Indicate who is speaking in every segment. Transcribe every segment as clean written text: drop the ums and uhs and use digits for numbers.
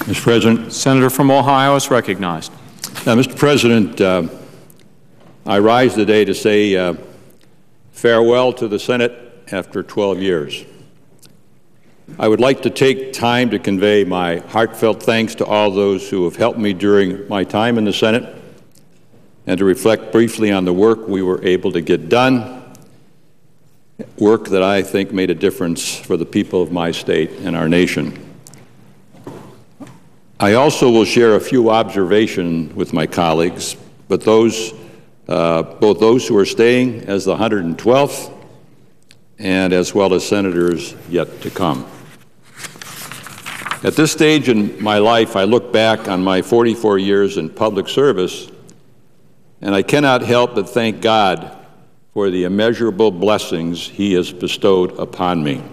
Speaker 1: Mr. President.
Speaker 2: Senator from Ohio is recognized.
Speaker 1: Mr. President, I rise today to say farewell to the Senate after 12 years. I would like to take time to convey my heartfelt thanks to all those who have helped me during my time in the Senate and to reflect briefly on the work we were able to get done, work that I think made a difference for the people of my state and our nation. I also will share a few observations with my colleagues, but both those who are staying as the 112th and as well as senators yet to come. At this stage in my life, I look back on my 44 years in public service, and I cannot help but thank God for the immeasurable blessings He has bestowed upon me.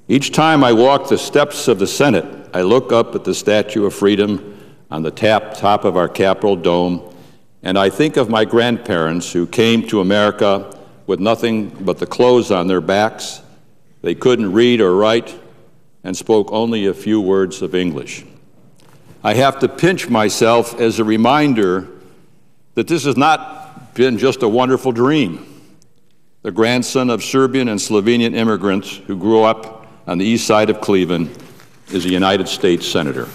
Speaker 1: Each time I walk the steps of the Senate, I look up at the Statue of Freedom on the top of our Capitol dome, and I think of my grandparents who came to America with nothing but the clothes on their backs. They couldn't read or write and spoke only a few words of English. I have to pinch myself as a reminder that this has not been just a wonderful dream. The grandson of Serbian and Slovenian immigrants who grew up on the east side of Cleveland is a United States Senator.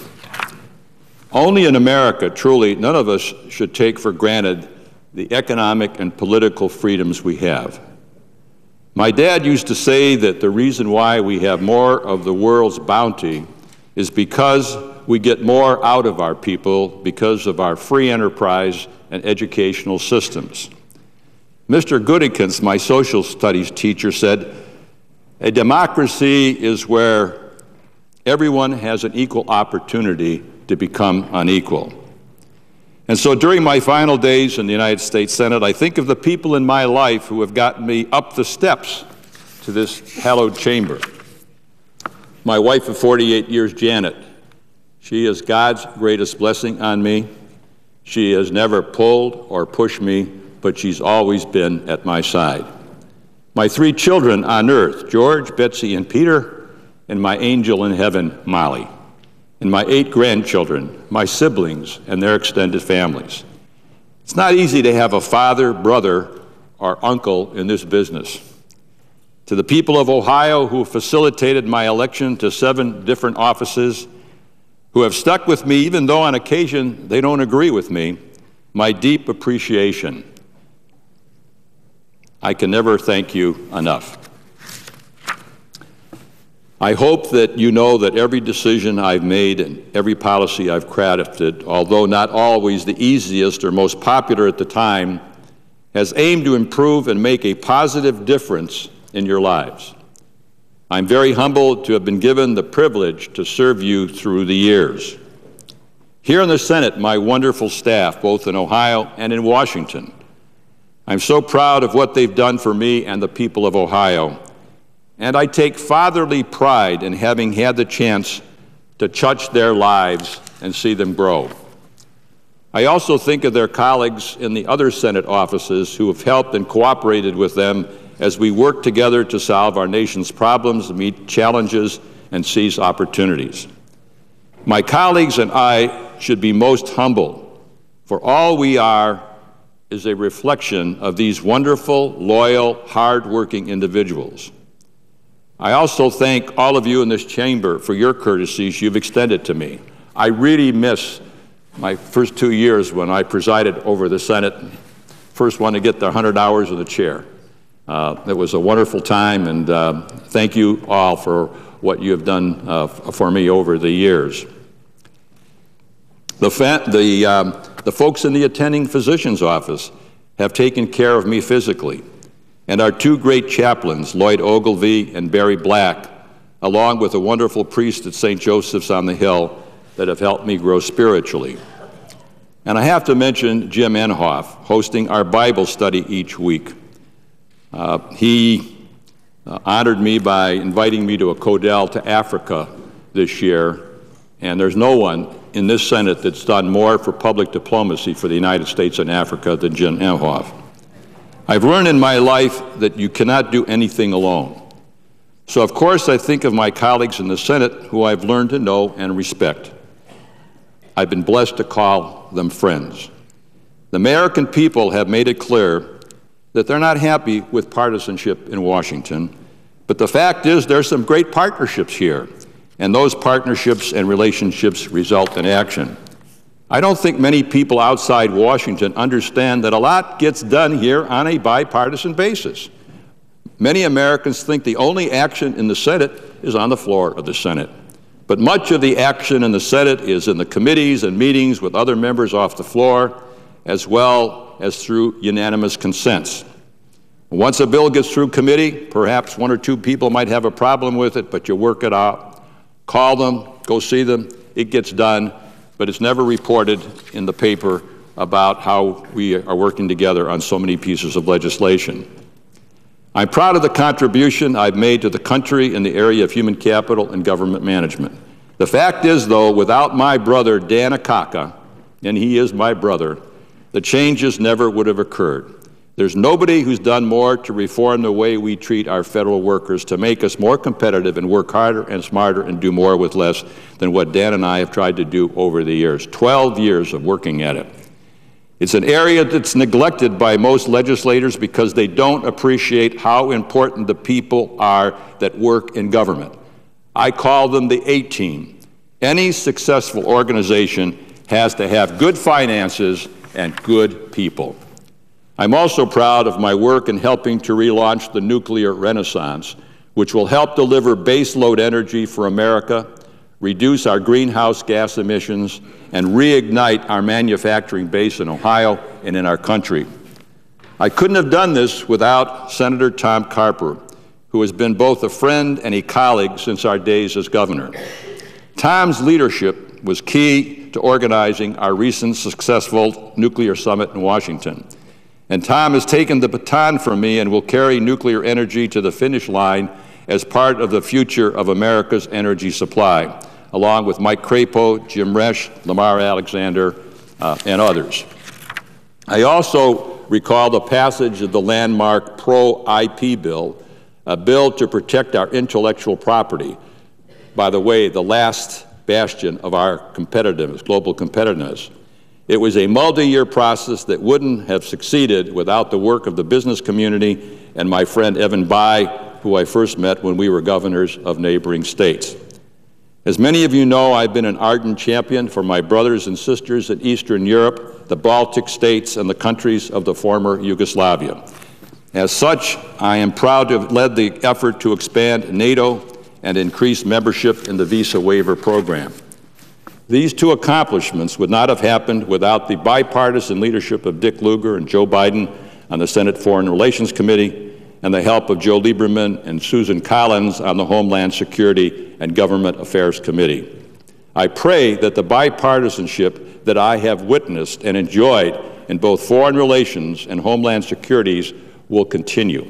Speaker 1: Only in America, truly, none of us should take for granted the economic and political freedoms we have. My dad used to say that the reason why we have more of the world's bounty is because we get more out of our people because of our free enterprise and educational systems. Mr. Goodikins, my social studies teacher, said, "A democracy is where everyone has an equal opportunity to become unequal." And so during my final days in the United States Senate, I think of the people in my life who have gotten me up the steps to this hallowed chamber. My wife of 48 years, Janet, she is God's greatest blessing on me. She has never pulled or pushed me, but she's always been at my side. My 3 children on earth, George, Betsy, and Peter, and my angel in heaven, Molly, and my 8 grandchildren, my siblings, and their extended families. It's not easy to have a father, brother, or uncle in this business. To the people of Ohio who facilitated my election to 7 different offices, who have stuck with me even though on occasion they don't agree with me, my deep appreciation. I can never thank you enough. I hope that you know that every decision I've made and every policy I've crafted, although not always the easiest or most popular at the time, has aimed to improve and make a positive difference in your lives. I'm very humbled to have been given the privilege to serve you through the years. Here in the Senate, my wonderful staff, both in Ohio and in Washington, I'm so proud of what they've done for me and the people of Ohio. And I take fatherly pride in having had the chance to touch their lives and see them grow. I also think of their colleagues in the other Senate offices who have helped and cooperated with them as we work together to solve our nation's problems, meet challenges, and seize opportunities. My colleagues and I should be most humble, for all we are is a reflection of these wonderful, loyal, hard-working individuals. I also thank all of you in this chamber for your courtesies you've extended to me. I really miss my first 2 years when I presided over the Senate, first one to get the 100 hours in the chair. It was a wonderful time, and thank you all for what you have done for me over the years. The folks in the attending physician's office have taken care of me physically, and our 2 great chaplains, Lloyd Ogilvie and Barry Black, along with a wonderful priest at St. Joseph's on the Hill, that have helped me grow spiritually. And I have to mention Jim Enhoff, hosting our Bible study each week. He honored me by inviting me to a Codel to Africa this year, and there's no one in this Senate that's done more for public diplomacy for the United States and Africa than Jim Enhoff. I've learned in my life that you cannot do anything alone. So, of course, I think of my colleagues in the Senate who I've learned to know and respect. I've been blessed to call them friends. The American people have made it clear that they're not happy with partisanship in Washington, but the fact is there's some great partnerships here, and those partnerships and relationships result in action. I don't think many people outside Washington understand that a lot gets done here on a bipartisan basis. Many Americans think the only action in the Senate is on the floor of the Senate. But much of the action in the Senate is in the committees and meetings with other members off the floor, as well as through unanimous consents. Once a bill gets through committee, perhaps one or two people might have a problem with it, but you work it out, call them, go see them, it gets done, but it's never reported in the paper about how we are working together on so many pieces of legislation. I'm proud of the contribution I've made to the country in the area of human capital and government management. The fact is, though, without my brother, Dan Akaka, and he is my brother, the changes never would have occurred. There's nobody who's done more to reform the way we treat our federal workers to make us more competitive and work harder and smarter and do more with less than what Dan and I have tried to do over the years. 12 years of working at it. It's an area that's neglected by most legislators because they don't appreciate how important the people are that work in government. I call them the A-team. Any successful organization has to have good finances and good people. I'm also proud of my work in helping to relaunch the nuclear renaissance, which will help deliver baseload energy for America, reduce our greenhouse gas emissions, and reignite our manufacturing base in Ohio and in our country. I couldn't have done this without Senator Tom Carper, who has been both a friend and a colleague since our days as governor. Tom's leadership was key to organizing our recent successful nuclear summit in Washington. And Tom has taken the baton from me and will carry nuclear energy to the finish line as part of the future of America's energy supply, along with Mike Crapo, Jim Resch, Lamar Alexander, and others. I also recall the passage of the landmark Pro-IP bill, a bill to protect our intellectual property. By the way, the last bastion of our competitiveness, global competitiveness. It was a multi-year process that wouldn't have succeeded without the work of the business community and my friend Evan Bayh, who I first met when we were governors of neighboring states. As many of you know, I've been an ardent champion for my brothers and sisters in Eastern Europe, the Baltic states, and the countries of the former Yugoslavia. As such, I am proud to have led the effort to expand NATO and increase membership in the visa waiver program. These two accomplishments would not have happened without the bipartisan leadership of Dick Lugar and Joe Biden on the Senate Foreign Relations Committee and the help of Joe Lieberman and Susan Collins on the Homeland Security and Government Affairs Committee. I pray that the bipartisanship that I have witnessed and enjoyed in both foreign relations and Homeland Securities will continue.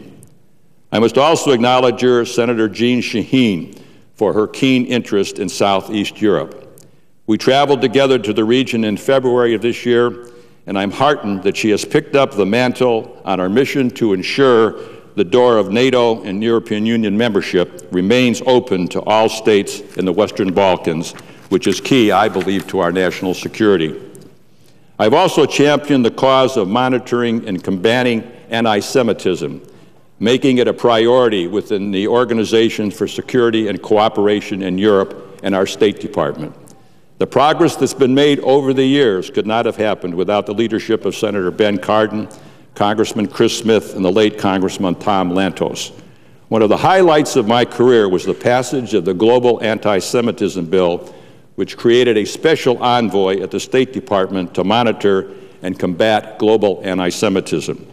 Speaker 1: I must also acknowledge your Senator Jean Shaheen for her keen interest in Southeast Europe. We traveled together to the region in February of this year, and I'm heartened that she has picked up the mantle on our mission to ensure the door of NATO and European Union membership remains open to all states in the Western Balkans, which is key, I believe, to our national security. I've also championed the cause of monitoring and combating anti-Semitism, making it a priority within the Organization for Security and Cooperation in Europe and our State Department. The progress that's been made over the years could not have happened without the leadership of Senator Ben Cardin, Congressman Chris Smith, and the late Congressman Tom Lantos. One of the highlights of my career was the passage of the Global Anti-Semitism Bill, which created a special envoy at the State Department to monitor and combat global anti-Semitism.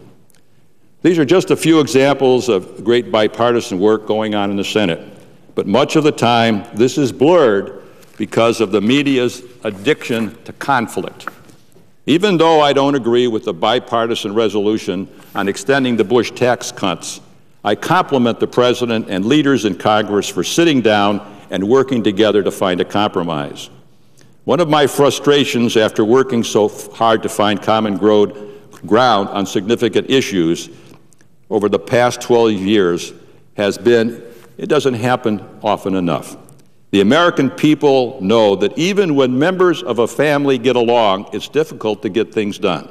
Speaker 1: These are just a few examples of great bipartisan work going on in the Senate, but much of the time this is blurred because of the media's addiction to conflict. Even though I don't agree with the bipartisan resolution on extending the Bush tax cuts, I compliment the President and leaders in Congress for sitting down and working together to find a compromise. One of my frustrations after working so hard to find common ground on significant issues over the past 12 years has been it doesn't happen often enough. The American people know that even when members of a family get along, it's difficult to get things done.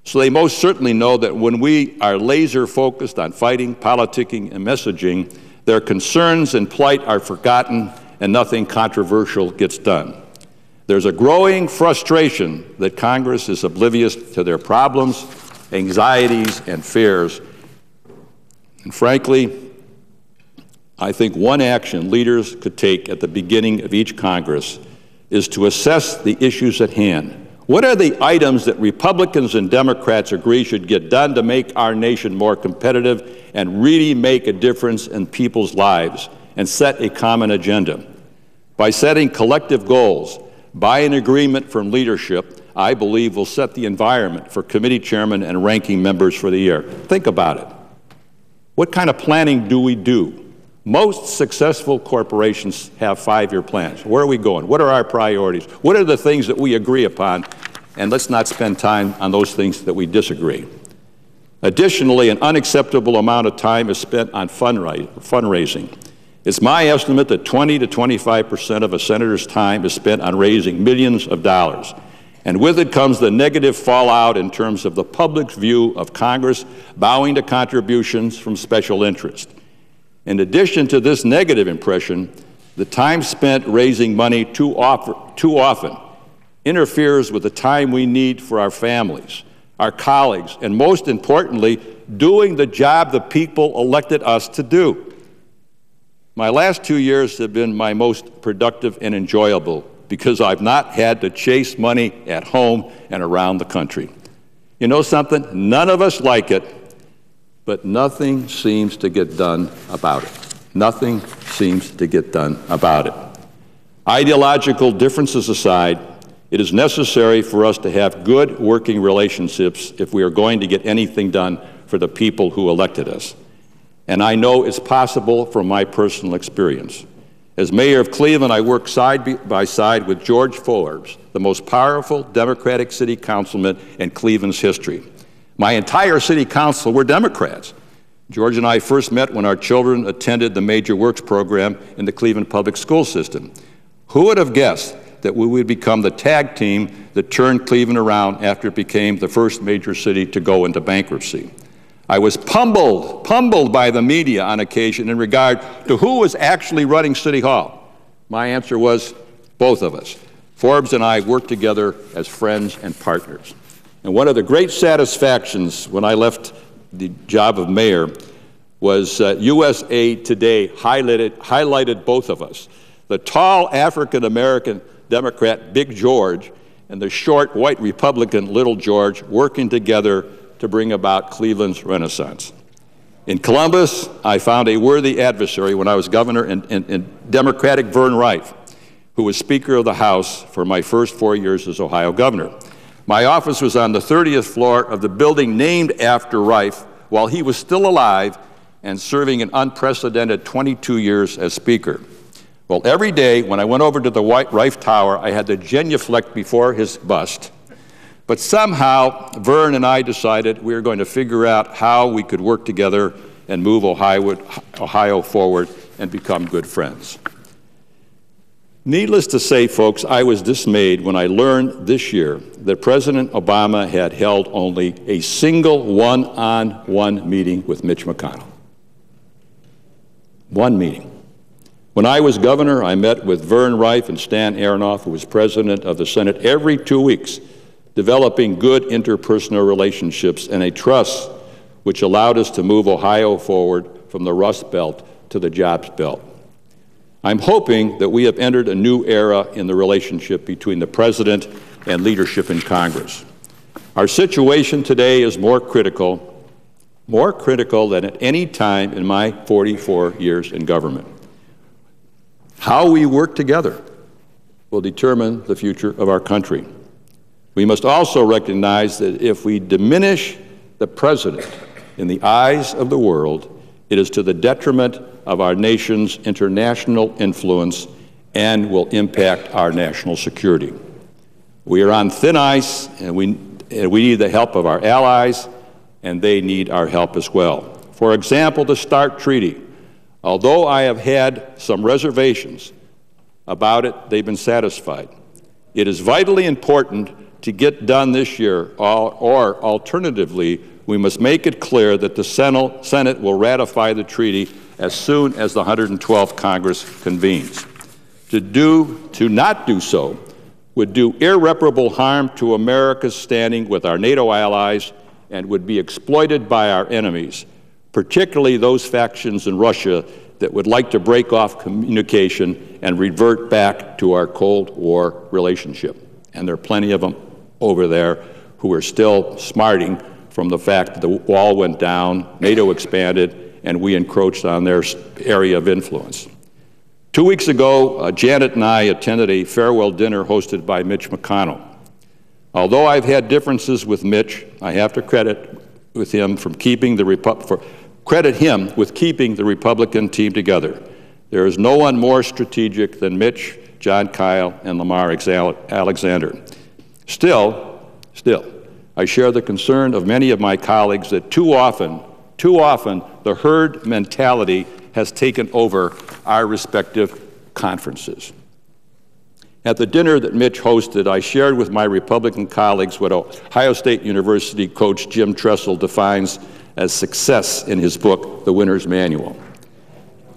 Speaker 1: So they most certainly know that when we are laser focused on fighting, politicking, and messaging, their concerns and plight are forgotten and nothing controversial gets done. There's a growing frustration that Congress is oblivious to their problems, anxieties, and fears. And frankly, I think one action leaders could take at the beginning of each Congress is to assess the issues at hand. What are the items that Republicans and Democrats agree should get done to make our nation more competitive and really make a difference in people's lives and set a common agenda? By setting collective goals, by an agreement from leadership, I believe will set the environment for committee chairmen and ranking members for the year. Think about it. What kind of planning do we do? Most successful corporations have 5-year plans. Where are we going? What are our priorities? What are the things that we agree upon? And let's not spend time on those things that we disagree. Additionally, an unacceptable amount of time is spent on fundraising. It's my estimate that 20 to 25% of a senator's time is spent on raising millions of dollars. And with it comes the negative fallout in terms of the public's view of Congress bowing to contributions from special interest. In addition to this negative impression, the time spent raising money too often interferes with the time we need for our families, our colleagues, and most importantly, doing the job the people elected us to do. My last 2 years have been my most productive and enjoyable because I've not had to chase money at home and around the country. You know something? None of us like it, but nothing seems to get done about it. Nothing seems to get done about it. Ideological differences aside, it is necessary for us to have good working relationships if we are going to get anything done for the people who elected us. And I know it's possible from my personal experience. As mayor of Cleveland, I worked side by side with George Forbes, the most powerful Democratic city councilman in Cleveland's history. My entire city council were Democrats. George and I first met when our children attended the Major Works program in the Cleveland public school system. Who would have guessed that we would become the tag team that turned Cleveland around after it became the first major city to go into bankruptcy? I was pummeled by the media on occasion in regard to who was actually running City Hall. My answer was both of us. Forbes and I worked together as friends and partners. And one of the great satisfactions when I left the job of mayor was USA Today highlighted both of us. The tall African-American Democrat, Big George, and the short white Republican, Little George, working together to bring about Cleveland's renaissance. In Columbus, I found a worthy adversary when I was governor in Democratic Vern Rife, who was Speaker of the House for my first 4 years as Ohio governor. My office was on the 30th floor of the building named after Rife while he was still alive and serving an unprecedented 22 years as Speaker. Well, every day when I went over to the Rife Tower, I had to genuflect before his bust. But somehow, Vern and I decided we were going to figure out how we could work together and move Ohio forward and become good friends. Needless to say, folks, I was dismayed when I learned this year that President Obama had held only a single one-on-one meeting with Mitch McConnell. One meeting. When I was governor, I met with Vern Rife and Stan Aronoff, who was president of the Senate, every 2 weeks, developing good interpersonal relationships and a trust which allowed us to move Ohio forward from the Rust Belt to the Jobs Belt. I'm hoping that we have entered a new era in the relationship between the President and leadership in Congress. Our situation today is more critical than at any time in my 44 years in government. How we work together will determine the future of our country. We must also recognize that if we diminish the President in the eyes of the world, it is to the detriment of our nation's international influence and will impact our national security. We are on thin ice, and we need the help of our allies, and they need our help as well. For example, the START Treaty. Although I have had some reservations, about it, they've been satisfied. It is vitally important to get done this year, or alternatively, we must make it clear that the Senate will ratify the treaty as soon as the 112th Congress convenes. To not do so would do irreparable harm to America's standing with our NATO allies and would be exploited by our enemies, particularly those factions in Russia that would like to break off communication and revert back to our Cold War relationship. And there are plenty of them over there who are still smarting from the fact that the wall went down, NATO expanded, and we encroached on their area of influence. 2 weeks ago, Janet and I attended a farewell dinner hosted by Mitch McConnell. Although I've had differences with Mitch, I have to credit him with keeping the Republican team together. There is no one more strategic than Mitch, John Kyle, and Lamar Alexander. Still, I share the concern of many of my colleagues that too often, the herd mentality has taken over our respective conferences. At the dinner that Mitch hosted, I shared with my Republican colleagues what Ohio State University coach Jim Tressel defines as success in his book, The Winner's Manual.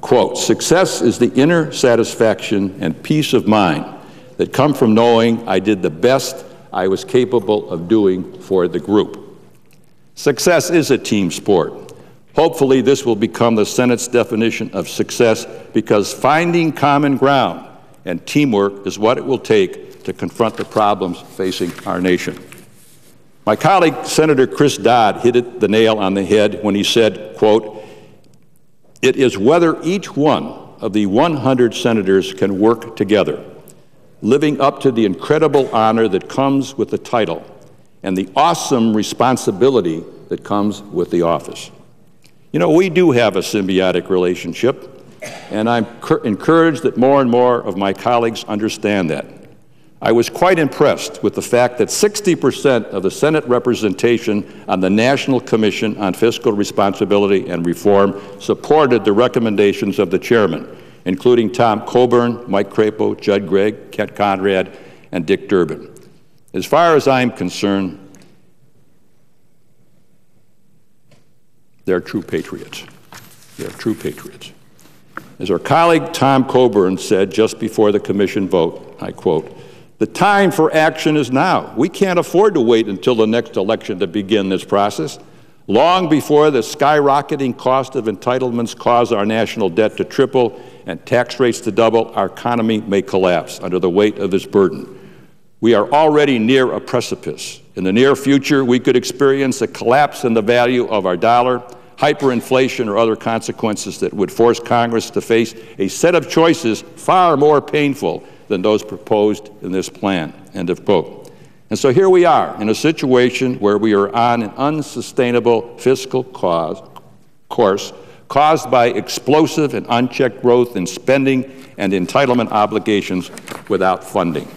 Speaker 1: Quote, "Success is the inner satisfaction and peace of mind that come from knowing I did the best I was capable of doing for the group." Success is a team sport. Hopefully, this will become the Senate's definition of success because finding common ground and teamwork is what it will take to confront the problems facing our nation. My colleague, Senator Chris Dodd, hit the nail on the head when he said, quote, "It is whether each one of the 100 senators can work together, living up to the incredible honor that comes with the title and the awesome responsibility that comes with the office." You know, we do have a symbiotic relationship, and I'm encouraged that more and more of my colleagues understand that. I was quite impressed with the fact that 60% of the Senate representation on the National Commission on Fiscal Responsibility and Reform supported the recommendations of the chairman, including Tom Coburn, Mike Crapo, Judd Gregg, Kent Conrad, and Dick Durbin. As far as I'm concerned, they're true patriots. They're true patriots. As our colleague Tom Coburn said just before the commission vote, I quote, "The time for action is now. We can't afford to wait until the next election to begin this process. Long before the skyrocketing cost of entitlements cause our national debt to triple and tax rates to double, our economy may collapse under the weight of this burden. We are already near a precipice. In the near future, we could experience a collapse in the value of our dollar, hyperinflation, or other consequences that would force Congress to face a set of choices far more painful than those proposed in this plan." End of quote. And so here we are in a situation where we are on an unsustainable fiscal course caused by explosive and unchecked growth in spending and entitlement obligations without funding.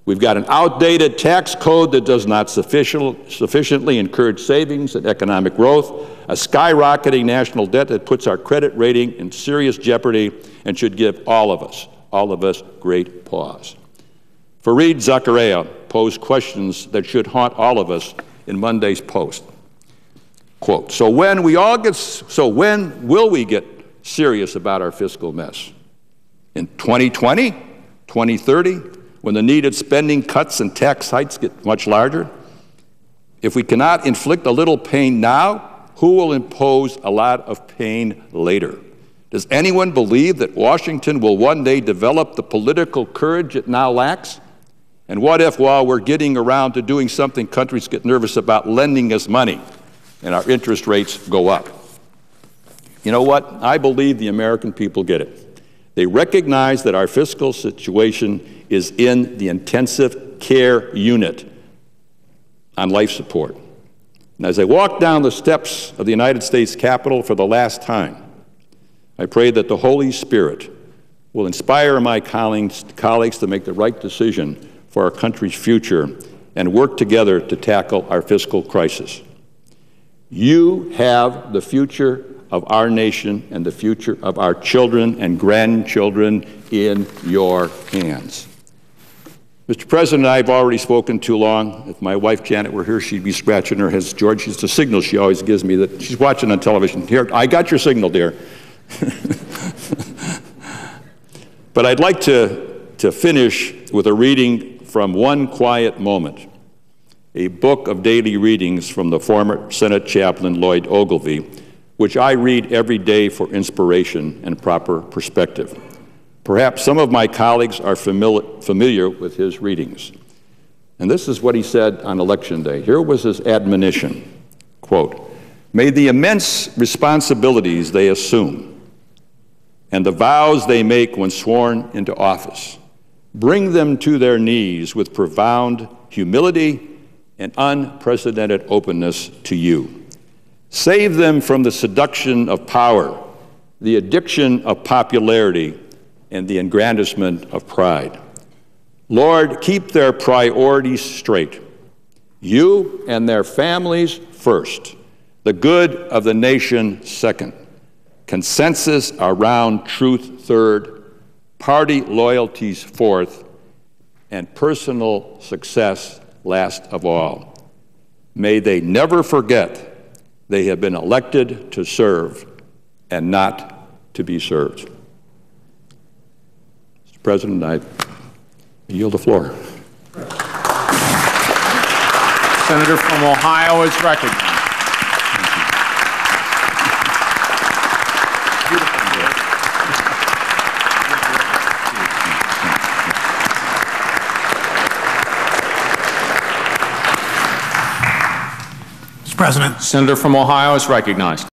Speaker 1: We've got an outdated tax code that does not sufficiently encourage savings and economic growth, a skyrocketing national debt that puts our credit rating in serious jeopardy and should give all of us great pause. Fareed Zakaria posed questions that should haunt all of us in Monday's Post. Quote, so when will we get serious about our fiscal mess? In 2020, 2030? When the needed spending cuts and tax hikes get much larger? If we cannot inflict a little pain now, who will impose a lot of pain later? Does anyone believe that Washington will one day develop the political courage it now lacks? And what if, while we're getting around to doing something, countries get nervous about lending us money and our interest rates go up? You know what? I believe the American people get it. They recognize that our fiscal situation is in the intensive care unit on life support. And as I walk down the steps of the United States Capitol for the last time, I pray that the Holy Spirit will inspire my colleagues to make the right decision for our country's future and work together to tackle our fiscal crisis. You have the future of our nation and the future of our children and grandchildren in your hands. Mr. President, I've already spoken too long. If my wife Janet were here, she'd be scratching her head. George, it's a signal she always gives me that she's watching on television. Here, I got your signal, dear. But I'd like to finish with a reading from One Quiet Moment, a book of daily readings from the former Senate Chaplain Lloyd Ogilvie, which I read every day for inspiration and proper perspective. Perhaps some of my colleagues are familiar with his readings. And this is what he said on Election Day. Here was his admonition, quote, "May the immense responsibilities they assume and the vows they make when sworn into office bring them to their knees with profound humility and unprecedented openness to you. Save them from the seduction of power, the addiction of popularity, and the aggrandizement of pride. Lord, keep their priorities straight. You and their families first, the good of the nation second, consensus around truth third, party loyalties fourth, and personal success last of all. May they never forget they have been elected to serve and not to be served." Mr. President, I yield the floor.
Speaker 2: Senator from Ohio is recognized.
Speaker 3: Mr. President.
Speaker 2: Senator from Ohio is recognized.